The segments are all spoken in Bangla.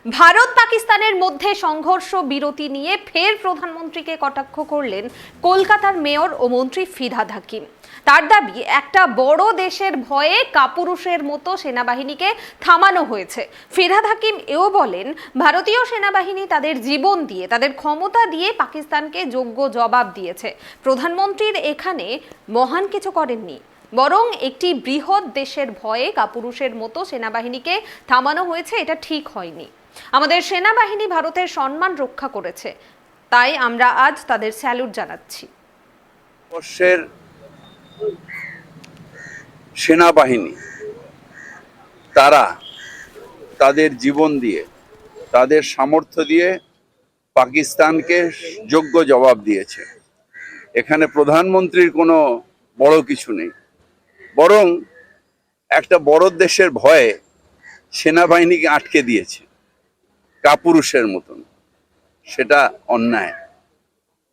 ভারত পাকিস্তানের মধ্যে সংঘর্ষ বিরতি নিয়ে ফের প্রধানমন্ত্রীকে কটাক্ষ করলেন কলকাতার মেয়র ও মন্ত্রী ফিরহাদ হাকিম। তার দাবি, একটা বড় দেশের ভয়ে কাপুরুষের মতো সেনাবাহিনীকে থামানো হয়েছে। ফিরহাদ হাকিম এও বলেন, ভারতীয় সেনাবাহিনী তাদের জীবন দিয়ে, তাদের ক্ষমতা দিয়ে পাকিস্তানকে যোগ্য জবাব দিয়েছে। প্রধানমন্ত্রীর এখানে মহান কিছু করেননি, বরং একটি বৃহৎ দেশের ভয়ে কাপুরুষের মতো সেনাবাহিনীকে থামানো হয়েছে। এটা ঠিক হয়নি। আমাদের সেনাবাহিনী ভারতের সম্মান রক্ষা করেছে, তাই আমরা আজ তাদের স্যালুট জানাচ্ছি। ভারতবর্ষের সেনাবাহিনী তারা তাদের জীবন দিয়ে, তাদের সামর্থ্য দিয়ে পাকিস্তানকে যোগ্য জবাব দিয়েছে। এখানে প্রধানমন্ত্রীর কোনো বড় কিছু নেই, বরং একটা বড় দেশের ভয়ে সেনাবাহিনীকে আটকে দিয়েছে কাপুরুষের মতন। সেটা অন্যায়।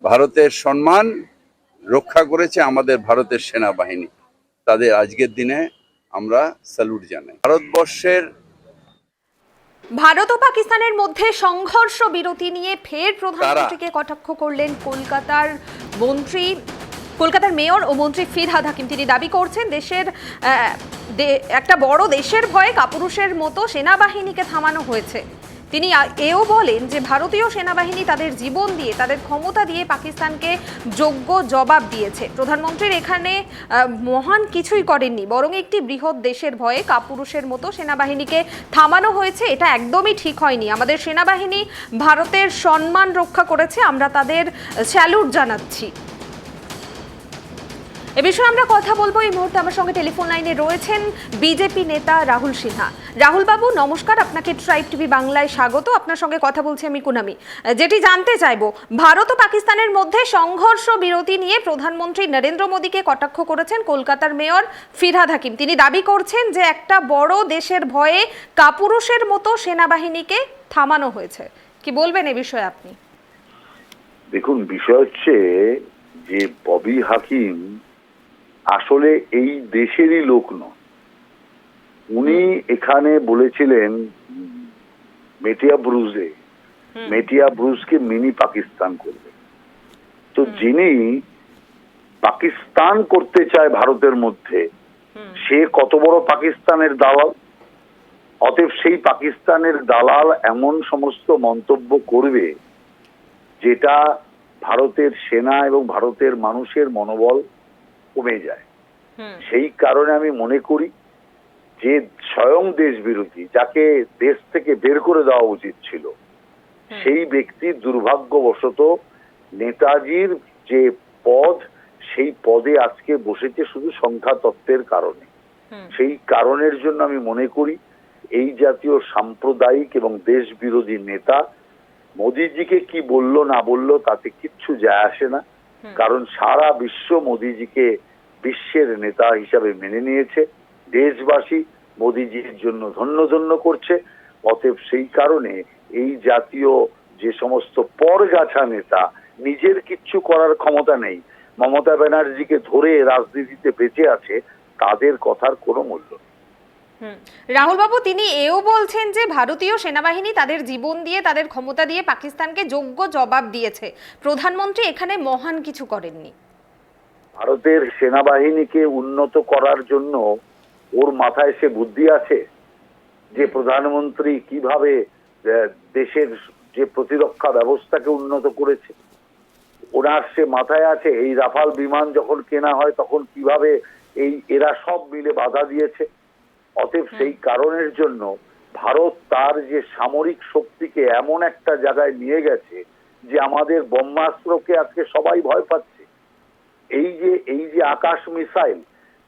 ভারতের সম্মান রক্ষা করেছে আমাদের ভারতের সেনাবাহিনী, তাদের আজকের দিনে আমরা স্যালুট জানাই। ভারত ও পাকিস্তানের মধ্যে সংঘর্ষ বিরতি নিয়ে ফের প্রধানমন্ত্রীকে কটাক্ষ করলেন কলকাতার মেয়র ও মন্ত্রী ফিরহাদ হাকিম। তিনি দাবি করছেন, একটা বড় দেশের ভয়ে কাপুরুষের মতো সেনাবাহিনীকে থামানো হয়েছে। তিনি এও বলেন যে ভারতীয় সেনাবাহিনী তাদের জীবন দিয়ে, তাদের ক্ষমতা দিয়ে পাকিস্তানকে যোগ্য জবাব দিয়েছে। প্রধানমন্ত্রীর এখানে মহান কিছুই করেননি, বরং একটি বৃহৎ দেশের ভয়ে কাপুরুষের মতো সেনাবাহিনীকে থামানো হয়েছে। এটা একদমই ঠিক হয়নি। আমাদের সেনাবাহিনী ভারতের সম্মান রক্ষা করেছে, আমরা তাদের স্যালুট জানাচ্ছি। এ বিষয়ে আমরা কথা বলবো। এই মুহূর্তে আমার সঙ্গে টেলিফোন লাইনে রয়েছেন বিজেপি নেতা রাহুল সিনহা। রাহুল বাবু নমস্কার, আপনাকে ট্রাইব টিভি বাংলায় স্বাগত। আপনার সঙ্গে কথা বলছি আমি কুনামি। যেটি জানতে চাইবো, ভারত ও পাকিস্তানের মধ্যে সংঘর্ষ বিরতি নিয়ে প্রধানমন্ত্রী নরেন্দ্র মোদীকে কটাক্ষ করেছেন কলকাতার মেয়র ফিরহাদ হাকিম। তিনি দাবি করছেন যে একটা বড় দেশের ভয়ে কাপুরুষের মতো সেনাবাহিনীকে থামানো হয়েছে। কি বলবেন এ বিষয়ে আপনি? দেখুন, বিষয় হচ্ছে যে ববি হাকিম আসলে এই দেশেরই লোক নয়। উনি এখানে বলেছিলেন মেটিয়া ব্রুজকে মিনি পাকিস্তান করবে। তো যিনি পাকিস্তান করতে চায় ভারতের মধ্যে, সে কত বড় পাকিস্তানের দালাল। অতএব সেই পাকিস্তানের দালাল এমন সমস্ত মন্তব্য করবে যেটা ভারতের সেনা এবং ভারতের মানুষের মনোবল কমে যায়। সেই কারণে আমি মনে করি যে স্বয়ং দেশ বিরোধী, যাকে দেশ থেকে বের করে দেওয়া উচিত ছিল, সেই ব্যক্তি দুর্ভাগ্যবশত নেতাজির যে পদ, সেই পদে আজকে বসেছে শুধু সংখ্যা তত্ত্বের কারণে। সেই কারণের জন্য আমি মনে করি এই জাতীয় সাম্প্রদায়িক এবং দেশ বিরোধী নেতা মোদিজিকে কি বললো না বললো তাতে কিচ্ছু যায় আসে না। কারণ সারা বিশ্ব মোদিজিকে বিশ্বের নেতা হিসাবে মেনে নিয়েছে। দেশবাসী মোদিজির জন্য ধন্য ধন্য করছে। অতএব সেই কারণে এই জাতীয় যে সমস্ত পরগাছা নেতা, নিজের কিচ্ছু করার ক্ষমতা নেই, মমতা ব্যানার্জিকে ধরে রাজনীতিতে বেঁচে আছে, তাদের কথার কোনো মূল্য নেই। রাহুল বাবু, তিনি এও বলছেন যে ভারতীয় সেনাবাহিনী তাদের জীবন দিয়ে, তাদের ক্ষমতা দিয়ে পাকিস্তানকে যোগ্য জবাব দিয়েছে। প্রধানমন্ত্রী এখানে মহান কিছু করেননি। ভারতের সেনাবাহিনীকে উন্নত করার জন্য ওর মাথায় সে বুদ্ধি আছে যে প্রধানমন্ত্রী কিভাবে দেশের যে প্রতিরক্ষা ব্যবস্থাকে উন্নত করেছে। ওনার সে মাথায় আছে এই রাফাল বিমান যখন কেনা হয় তখন কিভাবে এরা সব মিলে বাধা দিয়েছে। অতএব সেই কারণের জন্য ভারত তার যে সামরিক শক্তিকে এমন একটা জায়গায় নিয়ে গেছে যে আমাদের ব্রহ্মাস্ত্রকে আজকে সবাই ভয় পাচ্ছে। এই যে আকাশ মিসাইল,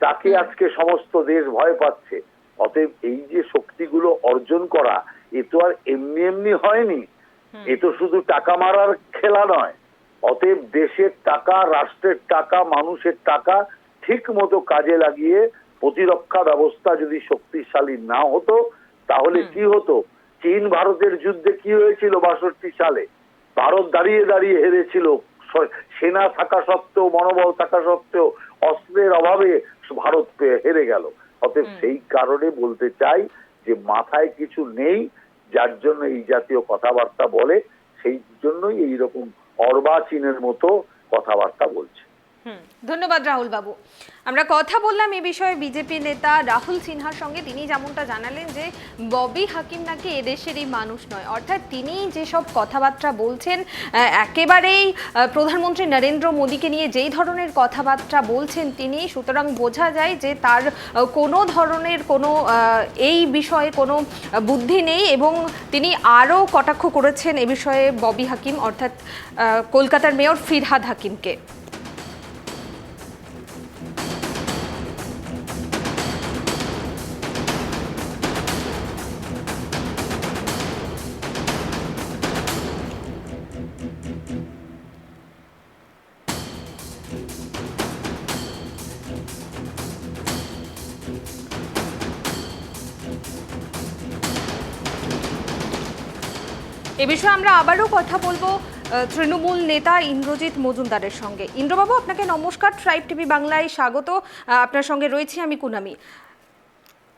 তাকে আজকে সমস্ত দেশ ভয় পাচ্ছে। অতএব এই যে শক্তিগুলো অর্জন করা, এ তো আর এমনি এমনি হয়নি। এ তো শুধু টাকা মারার খেলা নয়। অতএব দেশের টাকা, রাষ্ট্রের টাকা, মানুষের টাকা ঠিক মতো কাজে লাগিয়ে প্রতিরক্ষা ব্যবস্থা যদি শক্তিশালী না হতো, তাহলে কি হতো? চীন ভারতের যুদ্ধে কি হয়েছিল ৬২ সালে? ভারত দাঁড়িয়ে দাঁড়িয়ে হেরেছিল। সেনা থাকা সত্ত্বেও, মনোবল থাকা সত্ত্বেও অস্ত্রের অভাবে ভারত হেরে গেল। অতএব সেই কারণে বলতে চাই যে মাথায় কিছু নেই, যার জন্য এই জাতীয় কথাবার্তা বলে, সেই জন্যই এইরকম অর্বাচীনের মতো কথাবার্তা বলছে। ধন্যবাদ রাহুল বাবু। আমরা কথা বললাম এ বিষয়ে বিজেপি নেতা রাহুল সিনহার সঙ্গে। তিনি যেমনটা জানালেন যে ববি হাকিম নাকি এদেশেরই মানুষ নয়, অর্থাৎ তিনি যেসব কথাবার্তা বলছেন একেবারেই প্রধানমন্ত্রী নরেন্দ্র মোদীকে নিয়ে যেই ধরনের কথাবার্তা বলছেন তিনি, সুতরাং বোঝা যায় যে তার কোনো ধরনের কোনো এই বিষয়ে কোনো বুদ্ধি নেই। এবং তিনি আরও কটাক্ষ করেছেন এ বিষয়ে ববি হাকিম অর্থাৎ কলকাতার মেয়র ফিরহাদ হাকিমকে। এ বিষয়ে আমরা আবারও কথা বলবো তৃণমূল নেতা ইন্দ্রজিৎ মজুমদারের সঙ্গে। ইন্দ্রবাবু, আপনাকে নমস্কার, ট্রাইব টিভি বাংলায় স্বাগত। আপনার সঙ্গে রয়েছি আমি কুনামি।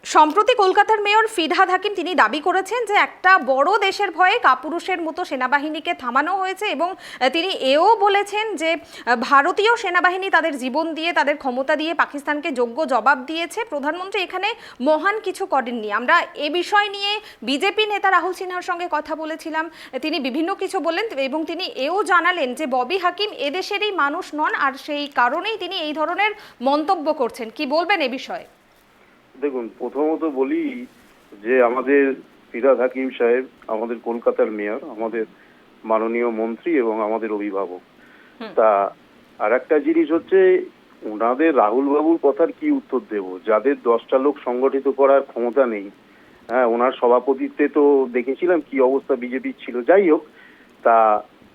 সম্প্রতি কলকাতার মেয়র ফিরহাদ হাকিম তিনি দাবি করেছেন যে একটা বড় দেশের ভয়ে কাপুরুষের মতো সেনাবাহিনীকে থামানো হয়েছে, এবং তিনি এও বলেছেন যে ভারতীয় সেনাবাহিনী তাদের জীবন দিয়ে, তাদের ক্ষমতা দিয়ে পাকিস্তানকে যোগ্য জবাব দিয়েছে। প্রধানমন্ত্রী এখানে মহান কিছু করেননি। আমরা এ বিষয় নিয়ে বিজেপি নেতা রাহুল সিনহার সঙ্গে কথা বলেছিলাম, তিনি বিভিন্ন কিছু বললেন এবং তিনি এও জানালেন যে ববি হাকিম এদেশেরই মানুষ নন, আর সেই কারণেই তিনি এই ধরনের মন্তব্য করছেন। কি বলবেন এ বিষয়ে? দেখুন, প্রথমত বলি যে আমাদের ফিরহাদ হাকিম সাহেব আমাদের কলকাতার মেয়র, আমাদের মাননীয় মন্ত্রী এবং আমাদের অভিভাবক। তা আর একটা জিনিস হচ্ছে, ওনাদের রাহুল বাবুর কথার কি উত্তর দেব, যাদের 10টা লোক সংগঠিত করার ক্ষমতা নেই। হ্যাঁ, ওনার সভাপতিত্বে তো দেখেছিলাম কি অবস্থা বিজেপির ছিল। যাই হোক, তা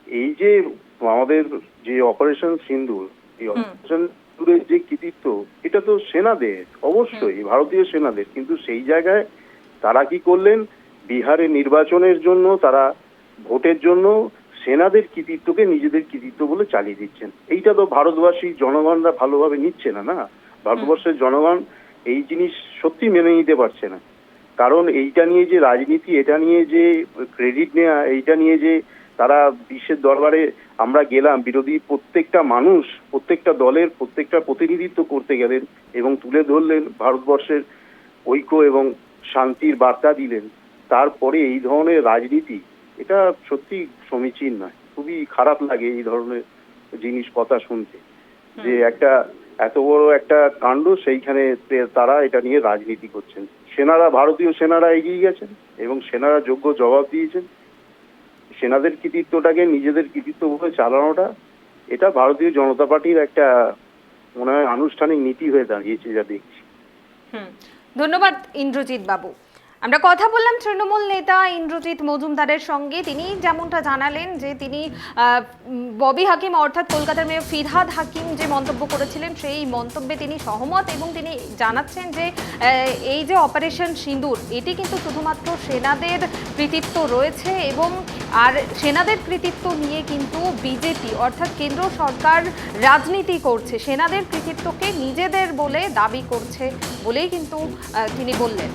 এই যে আমাদের যে অপারেশন সিন্দুর, এই অপারেশন যে কৃতিত্ব, এটা তো সেনাদের, অবশ্যই ভারতীয় সেনাদের। কিন্তু সেই জায়গায় তারা কি করলেন, বিহারে নির্বাচনের জন্য তারা ভোটের জন্য সেনাদের কৃতিত্বকে নিজেদের কৃতিত্ব বলে চালিয়ে দিচ্ছেন। এইটা তো ভারতবাসী জনগণরা ভালোভাবে নিচ্ছে না। না, ভারতবর্ষের জনগণ এই জিনিস সত্যি মেনে নিতে পারছে না। কারণ এইটা নিয়ে যে রাজনীতি, এটা নিয়ে যে ক্রেডিট নেওয়া, এইটা নিয়ে যে তারা বিশ্বের দরবারে আমরা গেলাম, বিরোধী প্রত্যেকটা মানুষ, প্রত্যেকটা দলের প্রত্যেকটা প্রতিনিধিত্ব করতে গেলেন এবং তুলে ধরলেন, ভারতবর্ষের ঐক্য এবং শান্তির বার্তা দিলেন। তারপরে এই ধরনের রাজনীতি, এটা সত্যি সমীচীন নয়। খুবই খারাপ লাগে এই ধরনের জিনিস কথা শুনতে, যে একটা এত বড় একটা কাণ্ড, সেইখানে তারা এটা নিয়ে রাজনীতি করছেন। সেনারা, ভারতীয় সেনারা এগিয়ে গেছেন এবং সেনারা যোগ্য জবাব দিয়েছেন। সেনাদের কৃতিত্বটাকে নিজেদের কৃতিত্ব বলে চালানোটা, এটা ভারতীয় জনতা পার্টির একটা মনে হয় আনুষ্ঠানিক নীতি হয়ে দাঁড়িয়েছে, যা দেখছি। ধন্যবাদ ইন্দ্রজিৎ বাবু। আমরা কথা বললাম তৃণমূল নেতা ইন্দ্রজিৎ মজুমদারের সঙ্গে। তিনি যেমনটা জানালেন যে তিনি ববি হাকিম অর্থাৎ কলকাতার মেয়র ফিরহাদ হাকিম যে মন্তব্য করেছিলেন সেই মন্তব্যে তিনি সহমত, এবং তিনি জানাচ্ছেন যে এই যে অপারেশন সিঁদুর, এটি কিন্তু শুধুমাত্র সেনাদের কৃতিত্ব রয়েছে, এবং আর সেনাদের কৃতিত্ব নিয়ে কিন্তু বিজেপি অর্থাৎ কেন্দ্র সরকার রাজনীতি করছে, সেনাদের কৃতিত্বকে নিজেদের বলে দাবি করছে বলেই কিন্তু তিনি বললেন।